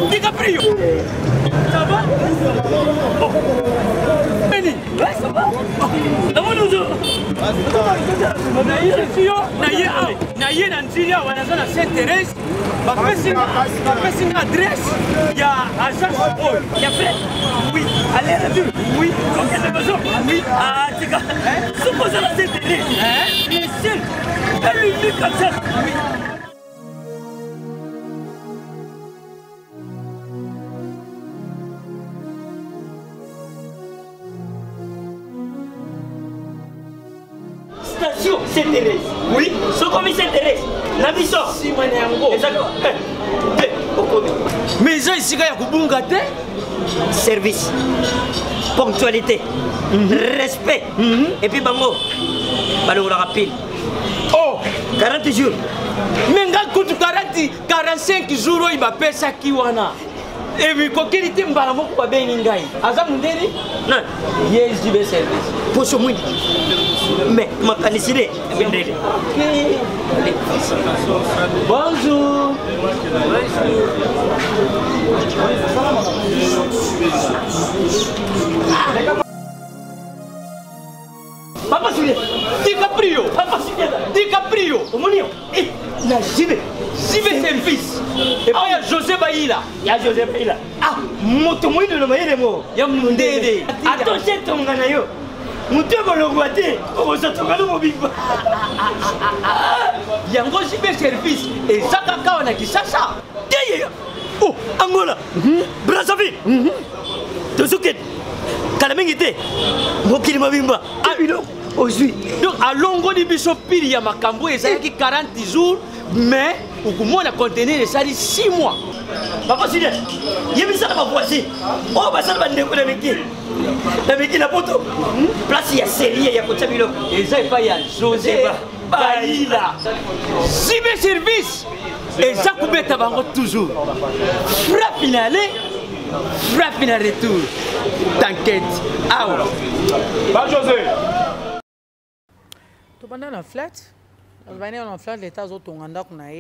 DiCaprio, ça va? Oh. Benny, ouais, ça va? Comment nous naye na nzili awa naza na Sainte-Thérèse bapesi nga adresse ya agence oyo ya fait oui allez la vue oui okende bezo oui tika supposa na Sainte-Thérèse le seul et l'unique agence oui. Station Sainte-Thérèse. Oui. Ce commis Sainte-Thérèse. La mission. Si moi n'ai exactement. Mais ça ici il y a kubunga te. Service. Ponctualité. Respect. Et puis bango. Balo la rapide. Oh. 40 jours. Mais nga kutu 45 jours il va payer ça qui wana. Et puis kokeli te mbala moko ba beni ngai. Aza mundeni? Non. Yes, je vais service. Pour ce monde. Mais ma canicide bonjour. Papa Julien, DiCaprio, Papa Julien, DiCaprio, Omonio, et la JB service. Et puis il y a José Baïla. Il y a José Baïla. Ah, motomoui de l'Omaïdemo. Il y a Mundede. Attention, ton ganayo. Moutego longwate, on se trouve dans mon big. Yango JB service et Zakaka on a dit ça. Oh, Angola, Brazzaville, Tozuket, Kalamingite, Mokili Mabimba, Abino, aujourd'hui. Donc à Longo de Bishopil, il y a Makambo et ça qui 40 jours, mais au moins la contenir ça dit 6 mois. Papa Sylvain, il y a mis ça dans ma voisine. Oh, bah ça va me la meki la poto. Place il y a série, il y a côté bilo. Et ça il pas y a José Baïla. Cibe service. Et ça coupé tabango toujours. Frappe finale, frappe finale retour. T'inquiète. Ah ouais. Bah José. Tu pendant la flat. Venir en flat l'état autres on anda qu'on a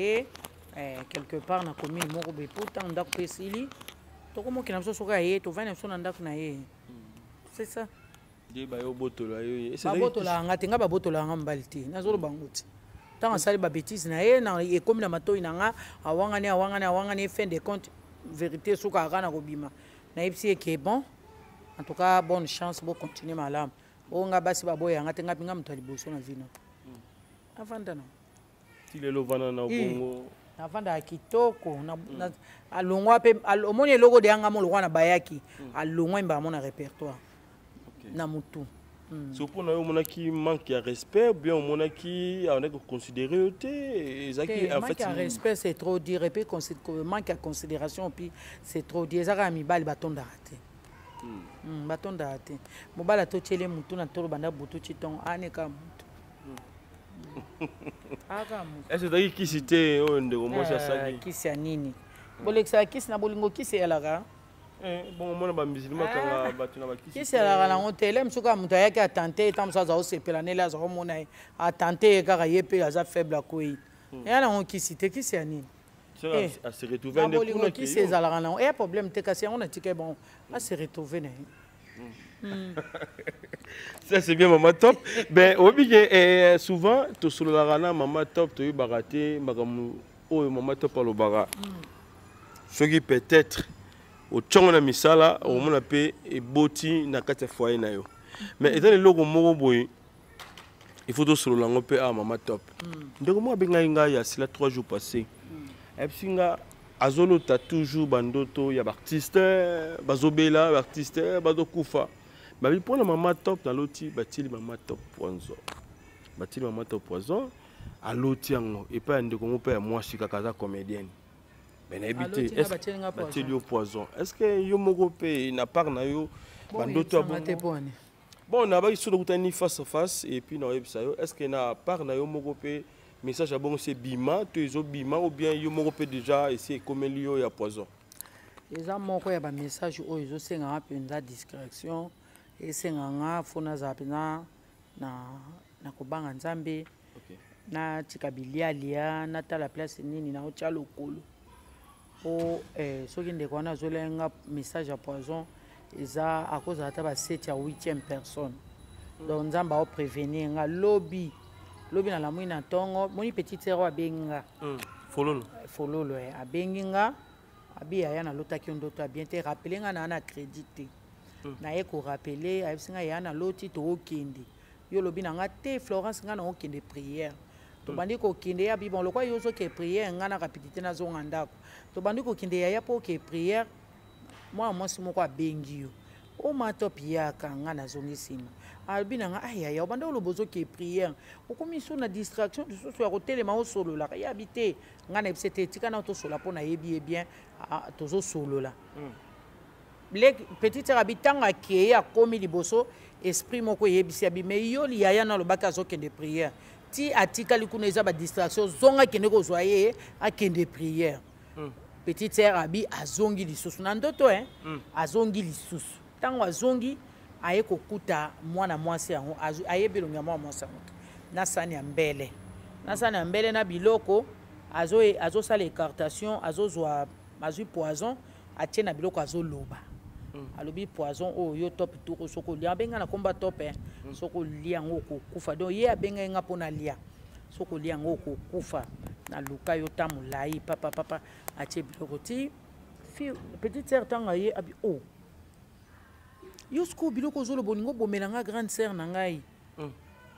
quelque part na commune moko be pourtant on anda pesili. To comment qu'il a besoin soka yé, to venir son anda qu'on a c'est ça. Di ba yo botola yo. Ba botola ngatenga ba botola ngambaliti. Nazolo banguti. Tant sali ba bêtise na ye na e comme na mato inanga awangani fin de compte vérité soka kana kobima. Na ipsi ke bon. En tout cas bonne chance pour continuer malam. O nga basi ba boya ngatenga pinga mto liboso na vino. Avanda no. Tilelo vana na Congo. Avanda kitoko na alongwa pe omoni logo de anga mo lokwa na bayaki alongwa mba mona répertoire. Na mutu. C'est pour nous on a qui manque de respect ou bien on a qui on est considéré en fait manque de respect c'est trop dire et puis manque de considération puis c'est trop dire ça ami bal bâton d'arrêter. Bâton d'arrêter. Mo bala to tchele mutu na tolo banda butu chiton aneka mutu. Est-ce que qui c'était on de comment ça ça qui c'est nini bolekisa kisi na bolingo kisi elaka bon mona ba musulman kanga batuna ba kisi kisi elaka nango te ele mosuku moto ayaki atante eta mosuku aza osepela nele aza komona ye atante ye kaka ye mpe aza faible akwei eya nango kisi te kisi ya nini na bolingo kisi ezalaka nango eya problème te kasi yango natika bon ase retrouve na ye. Ça c'est bien Maman Top. Ben souvent to solo la rana Maman Top to baraté magamu o Maman Top palo bara. Ce qui peut-être au tchongo na misala au mona pe e boti na kati foyer na yo. Mais étant le logo moko boy il faut to solo lango pe a Maman Top. Ndeko mo benga inga ya sila 3 jours passés. Et puis nga azolo ta toujours bandoto ya artiste bazobela artiste bazokufa. Bah oui, pour la Maman Top dans l'autre, bâtir Maman Top poison. Bâtir Maman Top poison, à l'autre et pas un de comment père moi je suis caca comédienne. Ben habité, est-ce bâtir le poison? Est-ce que yo mogopé n'a pas na yo bandoto bon on a pas sur le route ni face à face et puis non est-ce que n'a pas na yo mogopé message à bon c'est bima tu es bima ou bien yo mogopé déjà essayer comme lio ya poison. Les hommes moko ya ba message o izo senga penza discrétion. Esenganga fona zapina na kobanga nzambe na tikabilia lia na tala place nini na otia lokolo o soki ndeko wana azolenga message à poison eza à cause ata ba 7 à 8e personne donc nzamba o prévenir nga lobby na la mwina tongo moni petite sœur abenga fololo abenginga abi aya na lotaki ndoto bien te rappeler nga na crédité na ye ko rappeler abisinga ya na loti to okende yo lobi na nga te Florence nga na okende prière to bandi ko kende ya bi bon lokwa yo so ke prière nga na rapidité na zonga ndako to bandi ko kende ya po ke prière moi si moko abengi yo o ma top ya ka nga na zongi sima albi na nga aya ya bandi lo bozo ke prière o komi so na distraction du so ya hôtel ma o solo la ya habité nga na ebsete tika na to solo po na yebi bien tozo solo la les petites habitants à qui a commis liboso esprit moko yebisi abi mais yo li yaya na lobaka zo kende prière ti atika likuneza ba distraction zonga kende ko zoyer a kende prière petite sœur abi azongi lisusu na ndoto azongi lisusu tango azongi aye kokuta mwana mwasi yango ayebelonga mwana mwasi yango na sani ya mbele na biloko azo sala écartation azozwa azui poison atie na biloko azoloba alobi poison o yo top tout soko lia benga na komba top soko lia ngoko kufa donc ye abenga nga pona lia soko lia ngoko kufa na luka yo tamulai papa atie biloko ti fi petite sœur tanga ye abi o yo soko biloko zolo boningo bomelanga grande sœur na ngai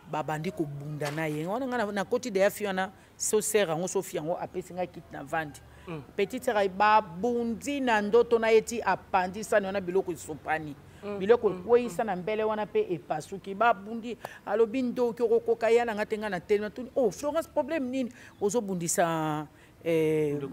babandi ko bunda na ye wana nga na koti de ya fi wana so sœur ngo so fi ngo apesi nga kit na vandi petite sœur ba bundi na ndoto na yeti apandi sana wana biloko isopani biloko kweyisa na mbele wana pe epasuki ba bundi alobi ndo ki okokoka yana ngatenga na tele tuni oh Florence problème nini ozo bundisa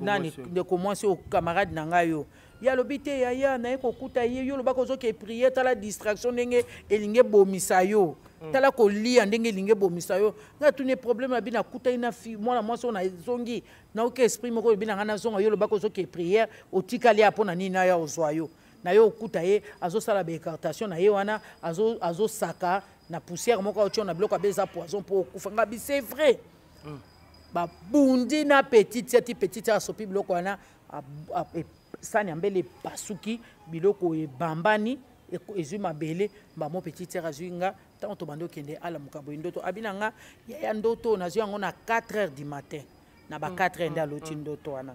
nani de commencer au camarade na ngayo ya lobi te ya na ekokuta ye yo lobaka ozo ke prier tala distraction ndenge elinge bomisa yo tala ko lia ndenge elinge bomisa yo nga tuni problème abi na kuta ina fi mwana mwasi na zongi na oke esprit moko bi na ngana zonga yo lobaka ozo ke prier otikali apo na nini na ya ozwa yo na yo okuta ye azosala ba écartation na ye wana azosaka na poussière moko otio na biloko abeza poison po okufa nga bi c'est vrai ba bundi na petite asopi biloko wana sani ambele pasuki biloko ebambani ezwi mabele mbamo petite sœur azwi nga ntango tobandi okende ala mokabo ndoto abina nga ya ndoto nazwi yango na 4h du matin na ba 4h nde aloti ndoto wana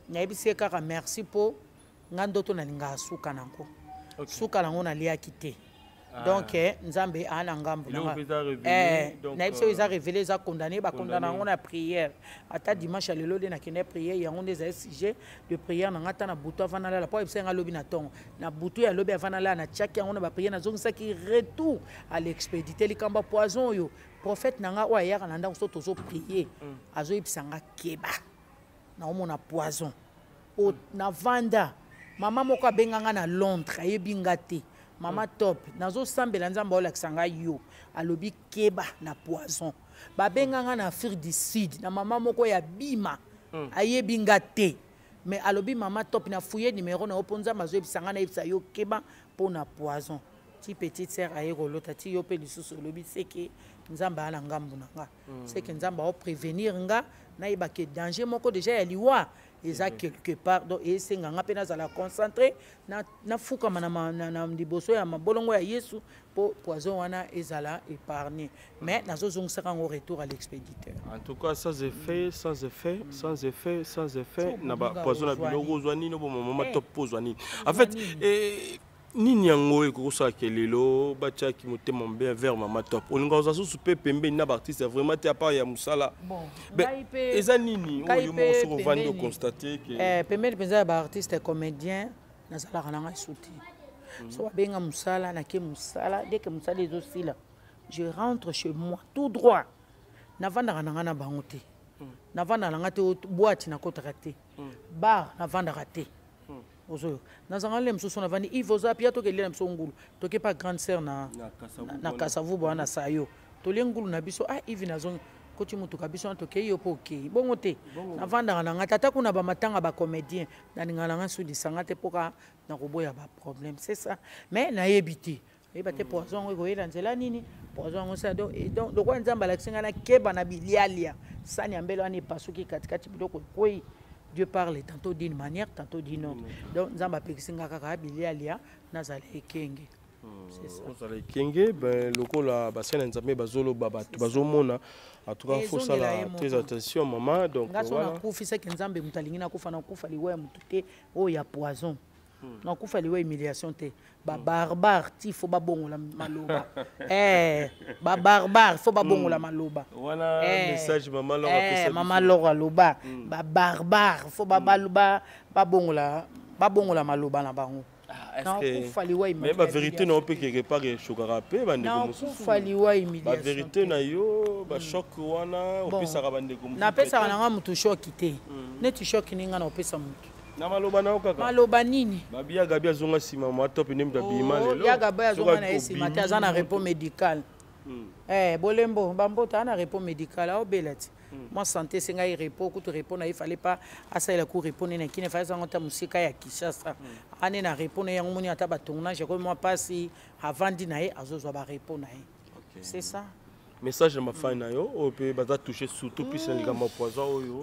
nayebisi kaka merci po nga ndoto nalinga asuka nango suka nango naliaki te donc nzambe ana ngambo nayebisi oyo eza révélé eza condamné bakondana yango na prière ata dimanche ya lelo nde nakende prière yango nde ezali sujet de prière nanga ata na butu avanda lala po ayebisa yanga alobi na ntongo na butu ya lobi avanda lala natiaki yango na baprière nazongisaki retour à l'expédité likamba poison oyo prophète nanga oyo ayaka na ndako so tozoprier azoyebisa nga keba naomona poison na vanda mama moko abenganga na Londres ayebi nga te Mama top nazo sambela nzamba olakisa ngai yo alobi keba na poison babenganga na Afrique du Sud na mama moko ya bima ayebi nga te mais alobi mama top na fouiller numéro na oponza mazo ebisanga na ebisa yo keba pona poison ti petite sœur ayekolo tati yo pe lisusu olobi seke nzamba ana ngambu na nga seke nzamba o prévenir nga na yeba ke danger moko déjà ya liwa eza quelque part donc esenga nga pe nazala concentré na fukama na liboso ya mabolongo ya Yesu po poison wana ezala épargné mais nazozongisaka ngo retour à l'expéditeur. En tout cas sans effet na ba poison na biloko zwani no bo mama top pozwani en fait nini yango ekokosa kelelo batiaki motema mbe vers mama top olinga ozasu pe pembeni na artiste vraiment te à part ya musala eza nini oyo moso kovandi constater que pembeni penza ba artiste comédien nazalaka nanga souti so abenga musala na ke musala dès que musala ezosila je rentre chez moi tout droit navandaka nanga na bango te navandaka nanga te boîte na kotaka te bar navandaka te ozo nazanga le msusu na vandi ivoza pia to kelena msongulu toke pa grande sœur na kasavu bwana sayo to lengulu na biso ivi nazo koti mutu kabiso to ke yo poke bongo te na vanda na ngata ta kuna ba matanga ba comédien na ngala nga sudi sangate poka na koboya ba problème c'est ça mais na yebiti ebate poison ko yela nzela nini poison ça donc kwa nzamba la kinga na keba na bilialia sani ambelo ani pasuki katikati biloko koi Dieu parle tantôt d'une manière, tantôt d'une autre. Donc, nous avons appelé ça Bilialia, Nazale Kenge. C'est ça. Nazale Kenge, ben, le coup là, bassin nzambe bazolo bazomona. En tout cas, faut ça là, très attention, maman. Donc, voilà. On a fait ça que nzambe mutalingina kufa na kufa liwe mutute, oh ya poison. Na kufa liwe humiliation te. Ba barbare, ti faut ba bongo la maloba. Ba barbare, faut ba bongo la maloba. Voilà message maman Laura. Maman Laura loba. Ba barbare, faut ba baluba, ba bongo la maloba na bango. Mais la vérité non peut quelque part chokara pe bande comme ça. Faliwa humiliation. La vérité na yo ba choc wana opesa ka bande comme ça. Na pesa nga mutu choc te. Ne tu choc ninga na opesa mutu. Na maloba na okaka maloba nini babia gabia zonga sima ma top nem da bima lelo ya gabia zonga na sima te azana repos médical bolembo bambota na repos médical au belati moi santé singa i repos ku to repos na il fallait pas asaila ku repos na kine fa zango ta musika ya Kinshasa ane na repos na yango moni ata ba tournage ko moi pasi avandi na ye azozwa ba repos na ye c'est ça message de ma femme na yo o pe baza toucher surtout puis un gamba poison oyo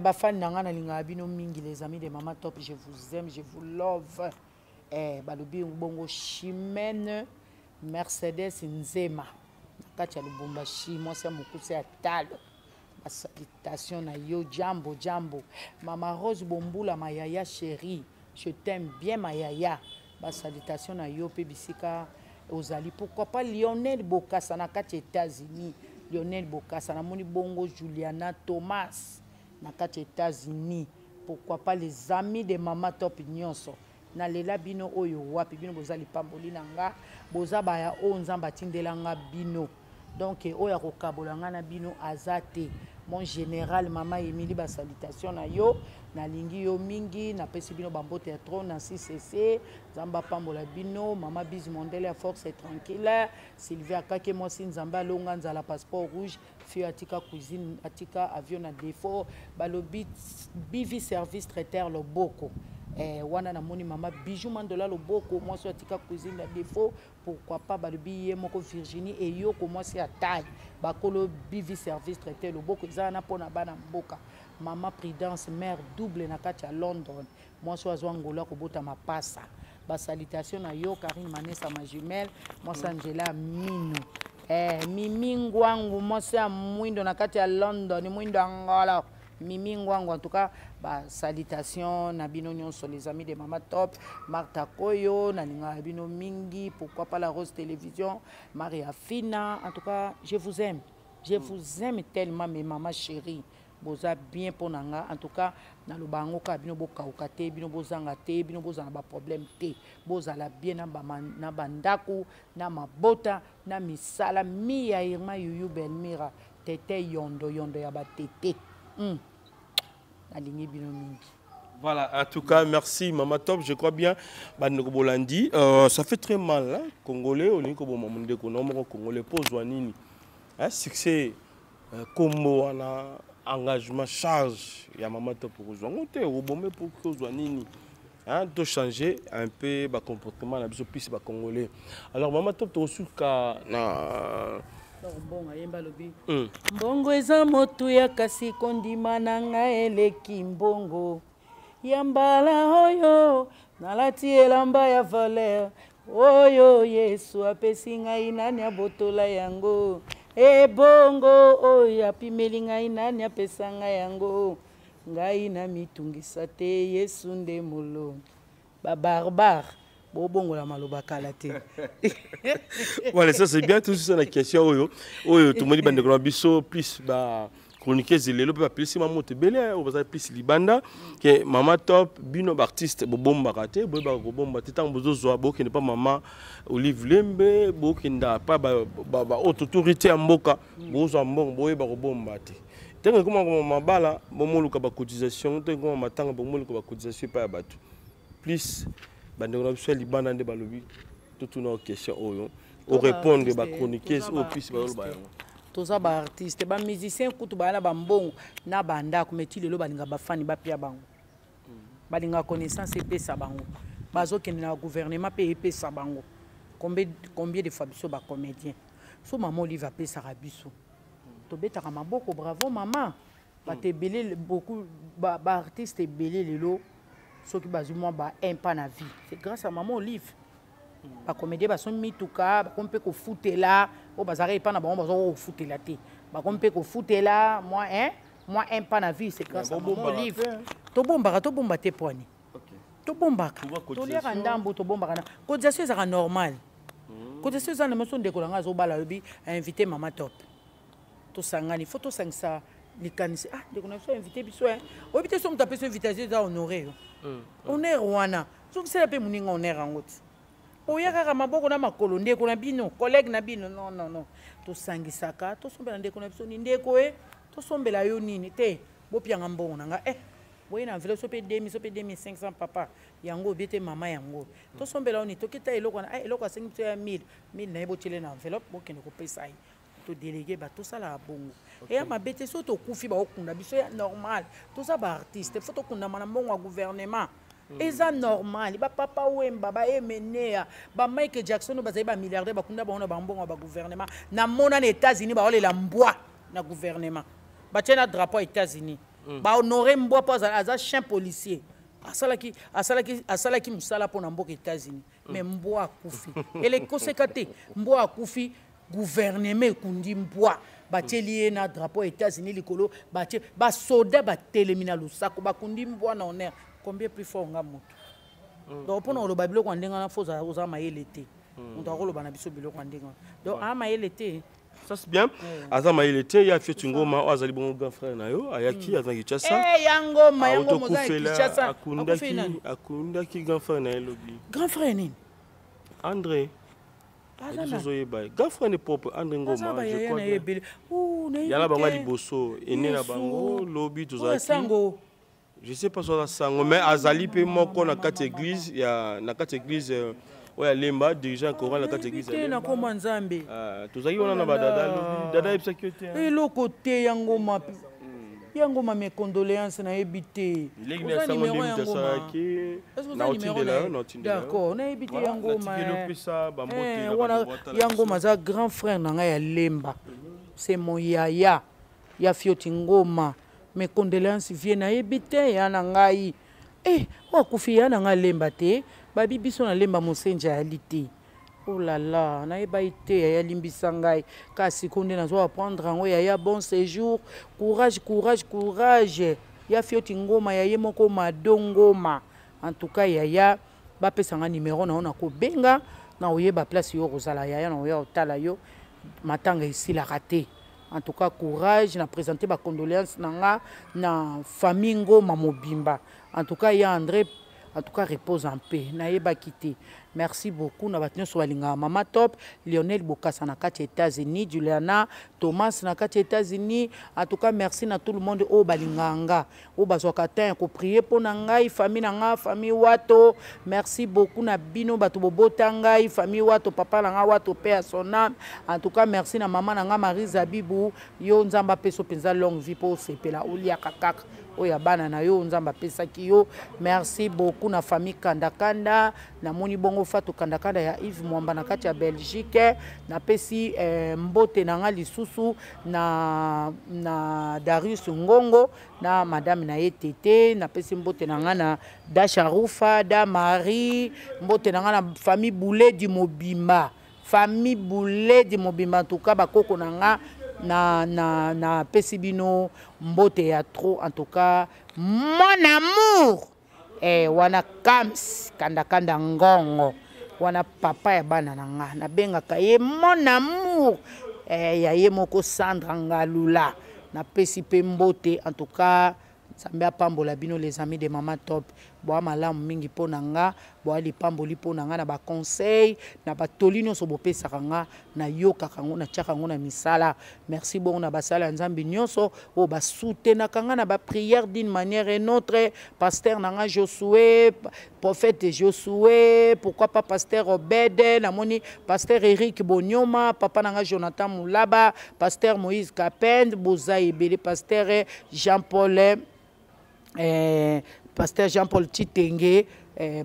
bafani nanga na linga bino mingi les amis de Mama Top, je vous aime, je vous love. Balobi bongo Chimène Mercedes Nzema. Kati ya Lubumbashi, moi c'est mukuse ya talo. Salutation na yo jambo jambo. Mama Rose Bombula Mayaya chérie, je t'aime bien Mayaya. Salutation na yo pe bisika ozali. Pourquoi pas Lionel Bokassa na kati États-Unis. Lionel Bokassa na moni bongo Juliana Thomas. Na kati États-Unis, pourquoi pas les amis de Mama Top nyonso na lela bino oyo wapi bino bozali pamboli nanga boza baya o nzamba tindelanga bino donc oya kokabolanga na bino azate mon général Mama Emily ba salutation na yo na lingi yo mingi na pesi bino bambote ya trop na CCC nzamba pambola bino Mama Biz Mondele à force et tranquille Sylvia Kake moi si nzamba longa nzala passeport rouge fio atika cuisine atika avion na défaut balobi bivi service traiteur loboko wana na moni Mama Bijou Mandola loboko moi so atika cuisine na défaut pourquoi pas balobi ye moko Virginie et yo ko moi si ataille bakolo bivi service traiteur loboko ezana pona bana mboka Mama Prudence mère double na kati ya London moi so azwa ngola ko bota mapasa ba salutation na yo Karine Manessa ma jumelle moi Angela Mino Mimi Ngwangu mosa mwindo na kati ya London mwindo Angola Mimi Ngwangu en tout cas ba salutation na bino nyonso les amis de Mama Top Martha Koyo na ninga bino mingi pourquoi pas la Rose Télévision Maria Fina en tout cas je vous aime tellement mes mamas chéries boza bien pour nanga en tout cas na lobango ka bino bokauka te bino bozanga te bino bozana ba problème te bozala bien na bandaku na mabota na misala mi ya Irma Yuyu Belmira tete yondo ya ba tete na lingi bino mingi. Voilà, en tout cas, merci Mama Top, je crois bien. Bolandi, ça fait très mal, hein, Congolais, on est comme Congolais, pose Wanini. Succès, Combo, engagement charge ya Maman Top pour kozwa ngote robomé pour kozwa nini hein de changer un peu ba comportement na biso plus ba congolais. Alors Maman Top to suka na mbongo ayemba lobi mbongo eza motu ya kasi kondima na ngai eleki mbongo ya mbala oyo nalati elamba ya valeur oyo Yesu apesi ngai nani abotola yango ebongo oyo apimeli ngai nani apesa ngai yango ngai na mitungisa te Yesu nde molongi babarbare bobongola maloba kala te. Voilà, ça c'est bien tout ça la question oyo tout le monde bande ko biso plus ba chroniquer zelelo pe plus maman te belé on va plus libanda que Maman Top bino artiste bobomba raté boba bobomba te tant bozo zo bo ke ne pas Maman Olive Lembe bo ke nda pas ba autorité mboka bozo mbongo boye ba bobomba te tenga comment mabala bomoluka ba cotisation tenga comment matanga bomoluka ba cotisation pa batu plus bande ko biso libanda nde balobi tout nos questions oyo o répondre ba chroniquer au plus ba loba toza ba artiste ba musicien kutu ba na ba mbongo na banda ko meti lelo balinga ba fani ba pia bango balinga connaissance epesa bango bazo kende na gouvernement pe epesa bango combien de fois biso ba comédien so Maman Olive apesa biso to beta ka maboko bravo maman ba te belé beaucoup ba artiste belé lelo ceux qui basent moi ba un pas na vie c'est grâce à Maman Olive ba comédien ba son mituka ba kompe ko foutela o bazare pas na ba ko foutela te ba kompe ko foutela moi un pas na vie c'est grâce à Maman Olive to bomba te poani to bomba to lira ndambo to bomba na cotisation ça normal cotisation ça na mason de kolanga zo bala lobi inviter Maman Top to sangani photo sangisa likanisi de qu'on a fait inviter biso obité so mtape so invitation za honorer honneur wana so c'est la pe muninga honneur angoti oyaka maboko na makolo ndeko na bino collègue na bino non to sangisaka to sombela ndeko na biso ni ndeko to sombela yo nini te bopianga mbongo nanga boye na enveloppe so pe 2500 papa yango biete mama yango to sombela oni to kita eloko na eloko asengi biso ya 1000 na yebo tele na enveloppe bokende ko pesa ai to délégué ba to sala bongo et ma bête so to kufi ba okunda biso ya normal to sa ba artiste faut to kunda mana mbongo gouvernement eza normal ba papa wemba ba emenea ba Michael Jackson ba ba milliardaire ba kunda ba ona ba mbongo ba gouvernement na mona na États-Unis ba olela mbwa na gouvernement ba tena drapeau États-Unis ba honorer mbwa pas aza chien policier asalaki musala pona mboka États-Unis mais mbwa kufi ele kosekate mbwa kufi gouvernement kundi mbwa batieli na drapeau États-Unis likolo batie ba soda ba telemina lusako ba kundi mbwa na honneur combien plus fort nga moto donc pour le babilo ko ndenga na foza oza mayele te on doit rolo bana biso bilo ko ndenga donc mayele te ça c'est bien aza mayele te ya fioti ngoma azali bon grand frère na yo ayaki azangi chasa yango moza kichasa akundaki grand frère na elobi grand frère nini André grand frère ne propre André Ngoma je crois yala bango liboso ene na bango lobi tozaki je sais pas sur la sango mais azali pe moko na kati église ya na kati église oya lemba dirigeant coran na kati église na koma nzambe tozaki wana na badada lobi dada ebisaki te eloko te yango ma mes condoléances na ebité d'accord na ebité yango ma za grand frère na ngai ya lemba c'est mon yaya ya fioti ngoma mes condoléances viennent na ebité ya na ngai wakufi ya na ngai lemba te babi biso na lemba mosenja ya lité oh là là na eba ite ya limbisa ngai kasi konde na zo apprendre ngo ya bon séjour courage ya fioti ngoma ya yemoko madongoma en tout cas ya ba pesa nga numéro na ona ko benga na oyeba place yo rozala ya na oya otala yo matanga ici la raté en tout cas courage na présenter ba condoléances na nga na famille ngoma mobimba en tout cas ya en tout cas repose en paix nayeba kité. Merci beaucoup na batno so balinga Mama Top, Lionel Bokassa na kati États-Unis, Juliana Thomas na kati États-Unis. En tout cas merci na tout le monde au balinganga au bazwakata ko prier pour na ngai famille na nga famille wato. Merci beaucoup na bino bato bobota ngai famille wato papa na nga wato paix à son âme. En tout cas merci na maman na nga Marie Zabibou yo nzamba peso penza longue vie pour sepela ulia kakaka oya bana na yo nzamba pesa kiyo. Merci beaucoup na famille Kandakanda na moni bongo fatu Kandakanda ya Yves Mwamba na kati ya Belgique na pesi mbote na nga lisusu na Darius Ngongo na madame na yetete na pesi mbote na nga na Dasha Rufa da Marie mbote na nga na famille Boulé du Mobimba en tout cas bakoko na nga na pesibino mbote ya trop en tout cas mon amour wana Kams Kandakanda Ngongo wana papa ya bana na nga na benga kaye mon amour ya ye moko Sandra Ngalula na pesipe mbote en tout cas Sambia pambola bino les amis de Mama Top boa malamu mingi pona nga boa lipamboli pona nga na ba conseil na ba tolino so bopesa nga na yoka kango na tchaka ngo na misala. Merci bon na basala nzambi nyonso o ba soutenir kanga na ba prière d'une manière et une autre. Pasteur nanga Josué, prophète Josué, pourquoi pas pasteur Obed, na moni pasteur Eric Bonyoma, papa nanga Jonathan Moulaba, pasteur Moïse Kapend, Boza Ebele, pasteur Jean-Paul pasteur Jean-Paul Titenge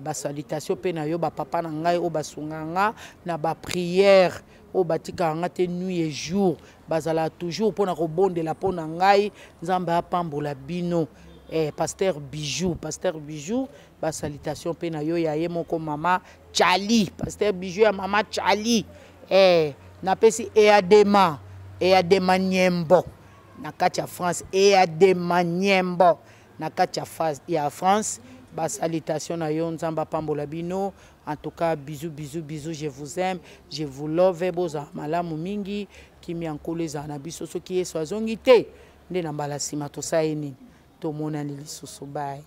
ba salutation pe na yo ba papa na ngai o basunganga na ba prière o batika nga te nuit et jour bazala toujours pona ko bondela pona ngai nzamba apambola bino pasteur Bijou ba salutation pe na yo ya ye moko mama Chali pasteur Bijou ya mama Chali na pesi Adema Nyembo na kati ya France Adema Nyembo na kati ya France ba salutation na yo nzamba pambola bino. En tout cas bisous je vous aime, je vous love boza malamu mingi kimi ankoleza na biso soki yeso azongi te nde na mbala sima to saini to mona lisusu bye.